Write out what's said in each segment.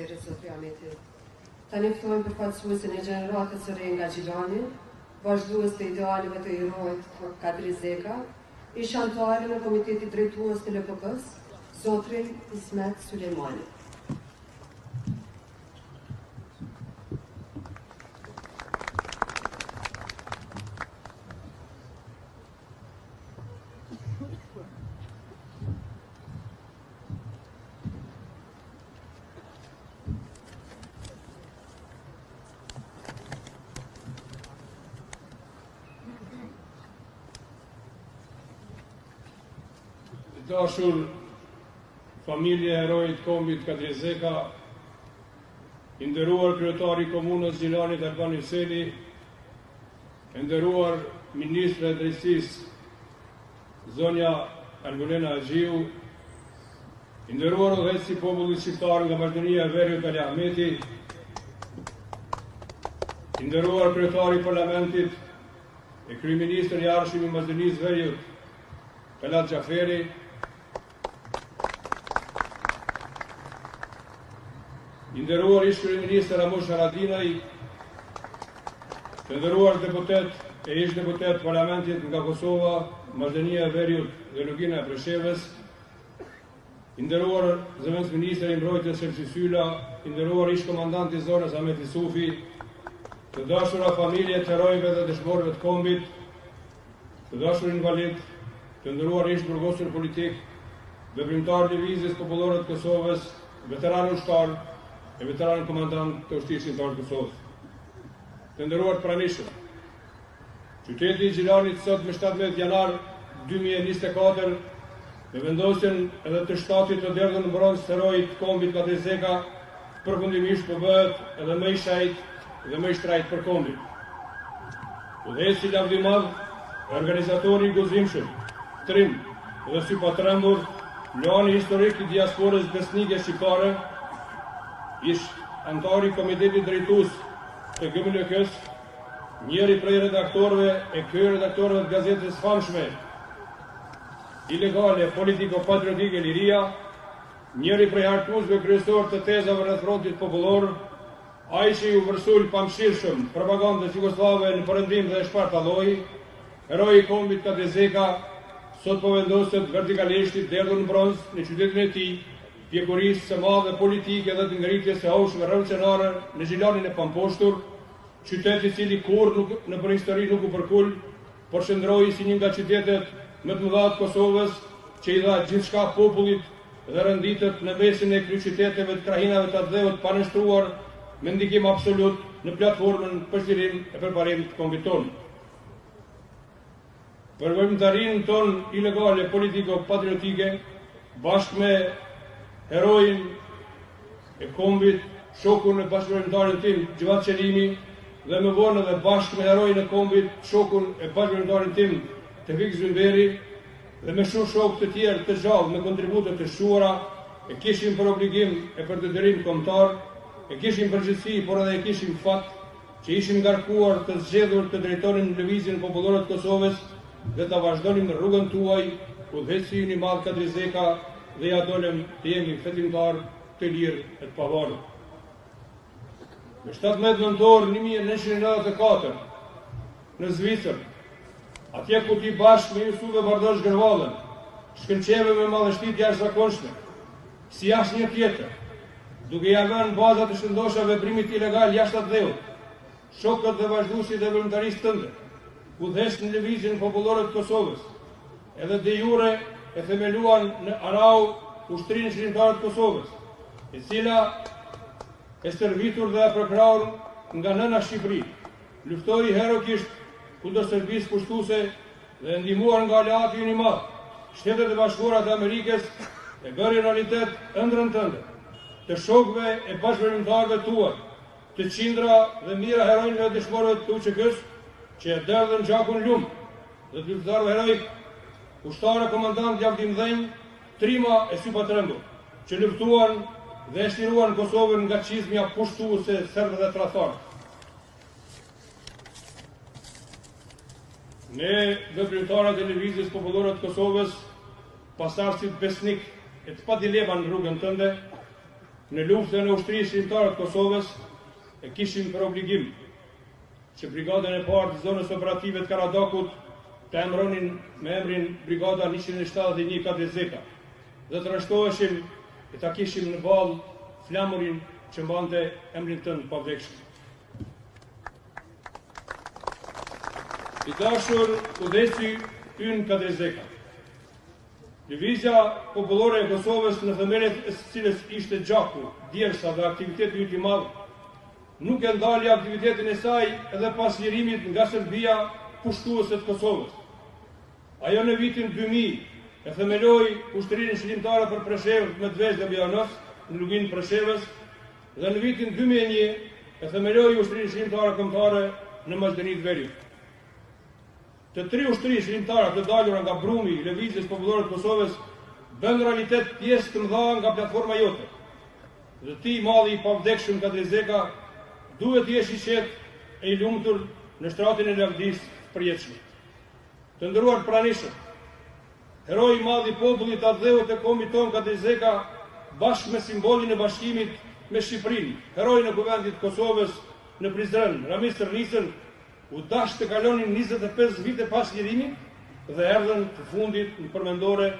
Faleminderit Zotri Ahmeti. Tani ftojmë përfaqësuesin e gjeneratës së re nga Gjilani, vazhdues të idealeve të heroit Kadri Zeka, ish anëtare në Komitetin Drejtues të LPP-s, Zotrin Ismet Sulejmani. Dashur familje e herojit kombit Kadri Zeka, i nderuar kryetari i komunës Gjilanit Albani Seli, i nderuar ministre e drejtësisë zonja Albulena Agjiu, i nderuar udhëheqësi i popullit shqiptar nga Vazhdimia e Veriut Ali Ahmeti, i nderuar kryetari i parlamentit e kryeministri i arshëm i Vazhdimisë Veriut Talat Xhaferi, i nderuar ish kryeministër Ramush Haradinaj, të nderuar deputet e ish deputet parlamentit nga Kosova, Vazhdimia e Veriut dhe Lugina e Preshevës, i nderuar zëvendës ministri i mbrojtjes Shelshi Sylla, i nderuar ish komandanti i zonës Ahmet Isufi, të dashura familje të herojve dhe dëshmorëve të kombit, të dashur invalid, të nderuar ish burgosur politik, veprimtar Lëvizjes Popullore të Kosovës, veteran ushtar e veteran komandant të ushtrisë shqiptare të Kosovës. Të nderuar pranishëm, qyteti i Gjilanit sot me 17 janar 2024 me vendosjen edhe të shtatit të derdhën në bronz të herojit kombit Kadri Zeka përfundimisht po bëhet edhe më i shajt dhe më i shtrajt për kombin. Udhëheqësi i lavdi madh, organizatori i guzimshëm, trim dhe sy pa trembur, lani historik i diasporës besnike shqiptare, ish antari i Komitetit Drejtues të GMLK-s, njëri prej redaktorëve e kryeredaktorëve të gazetës famshme ilegale politiko-patriotike Liria, njëri prej hartuesve kryesor të tezave rreth frontit popullor, ai që u vërsul pamshirshëm propagandës jugosllave në perëndim dhe shpartalloi, heroi i kombit Kadri Zeka, sot po vendoset vertikalisht i derdhur në bronz në qytetin e tij, pjekurisë së madhe politike dhe të ngritjes së hoshme revolucionare në Gjilanin e pamposhtur, qytet i cili kurrë në përhistori nuk u përkul, por shndroi si një nga qytetet më të mëdha të Kosovës, që i dha gjithçka popullit dhe renditët në mesin e kryeqyteteve të krahinave të atdheut pa nështruar me ndikim absolut në platformën për zhvillim e përparim të kombit tonë. Për veprimtarinë tonë ilegale politiko-patriotike, bashkë me herojin e kombit, shokun e bashkëpunëtarit tim, Gjivat Qelimi, dhe më vonë edhe bashkë me herojin e kombit, shokun e bashkëpunëtarit tim, Tevfik Zymberi, dhe me shumë shokë të tjerë të gjallë me kontributet të shuara, e kishim për obligim e për detyrim kombëtar, e kishim përgjegjësi, por edhe e kishim fat që ishim ngarkuar të zgjedhur të drejtonin lëvizjen popullore të Kosovës dhe të vazhdonim në rrugën tuaj, udhëheqësi i madh Kadri Zeka, dhe ja dolem të jemi fetimtar të lirë e të pavarur. Në 17 nëntor 1994, në Zvicër, atje ku ti bashkë me Jusuf e Bardosh Gërvallën, shkëlqeve me madhështi të jashtëzakonshme, si asnjë tjetër, duke ja vënë bazat të shëndosha veprimit ilegal jashtë atdheut, shokët dhe vazhduesit e vullnetarisë tënde, udhëheqës në lëvizjen popullore të Kosovës, edhe de jure e themeluan në Arau ushtrinë shkrimtare të Kosovës, e cila e stërvitur dhe e përkrahur nga nëna Shqipëri, luftoi herokisht kundër Serbisë kushtuse dhe ndihmuar nga aleati i madh, Shtetet e Bashkuara të Amerikës, e bëri realitet ëndrrën tënde, të shokëve e bashkëpunëtarëve tuaj, të qindra dhe mira heronjve dhe dëshmorëve të UÇK-s, që e derdhën gjakun lum, dhe të luftëtarëve heroik, ushtare komandant Javdim Dhenj, trima e sy pa trembur, që luftuan dhe e shtiruan Kosovën nga çizmja pushtuese serbë dhe tradhtar. Ne, veprimtarët e Lëvizjes Popullore të Kosovës, pasardhësit besnik e të padilema në rrugën tënde, në luftën e ushtrisë shqiptare të Kosovës e kishim për obligim që brigadën e parë të zonës operative të Karadakut të emëronin me emrin Brigada 171 Kadrizeka dhe të rështoheshim e ta kishim në balë flamurin që mbante emrin tënë pavdekshëm. I dashur udhëheci ynë Kadrizeka. Lëvizja popullore e Kosovës në themelet e së cilës ishte gjaku, djersa dhe aktiviteti i madh, nuk e ndali aktivitetin e saj edhe pas lirimit nga Serbia pushtuese të Kosovës. Ajo në vitin 2000 e themeloi ushtrinë shërimtare për Preshevë, Medvez dhe Bjanos në luginë Preshevës dhe në vitin 2001 e themeloi ushtrinë shërimtare kombëtare në Maqedoninë Veriut. Të tri ushtri shërimtare të dalura nga brumi i lëvizjes popullore të Kosovës bën realitet pjesë të mëdha nga platforma jote. Dhe ti, malli i pavdekshëm Kadrizeka, duhet jesh i qetë e i lumtur në shtratin e lavdisë përjetshme. Të nderuar pranishëm, heroi i madh i popullit Adheut e kombit ton Kadrizeka, bashkë me simbolin e bashkimit me Shqipërinë, heroin e kuvendit të Kosovës në Prizren, Rami Stërnisën, u dash të kalonin 25 vite pas lirimit dhe erdhën të fundit në përmendore,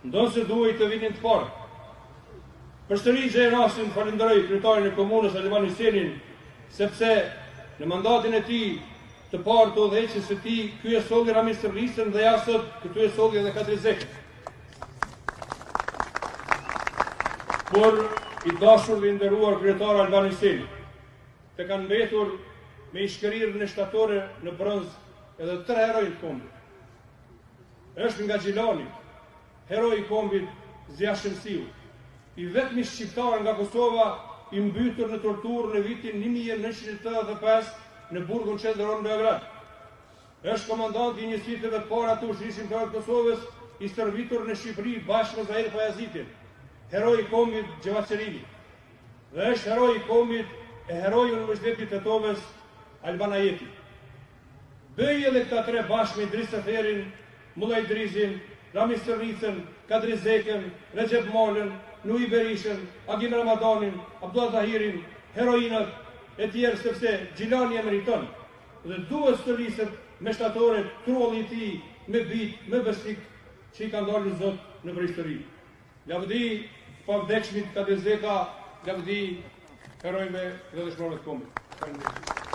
ndonse duhej të vinin të parë. Përsëri e rastin falenderoj kryetarin e komunës Alban Hysenin, sepse në mandatin e tij të parë të udhëheqjes së tij, ky e solli Rami Stërnisën dhe ja sot këtu e solli edhe Kadrizeka. Por i dashur dhe nderuar kryetar Alban Hyseni, të kanë mbetur me i shkërirë në shtatore në bronz edhe 3 heroj të kombit. Është nga Gjilani, heroj i kombit Zia Shemsiu, i vetmi shqiptar nga Kosova i mbytur në torturë në vitin 1985 në burgun qendror në Beograd. Është komandant i njësitëve të para të ushtrisë shqiptare të Kosovës, i stërvitur në Shqipëri bashkë me Zahir Pajazitin, heroj i kombit Xhevat Çelimi. Dhe është heroj i kombit e heroi i Universitetit të Tetovës Alban Ajeti. Bëj edhe këta 3 bashkë me Idris Seferin, Mulla Idrisin, Rami Stërnicën, Kadrizekën, Recep Malën, Nuhi Berishën, Agim Ramadanin, Abdullah Tahirin, heroinat e tjerë, sepse Gjilani e meriton dhe duhet stërviset me shtatore trulli i tij, me bit, me besik që i ka ndalur Zot në histori. Lavdi pavdekshmit Kadrizeka, lavdi herojve dhe dëshmorëve të kombit.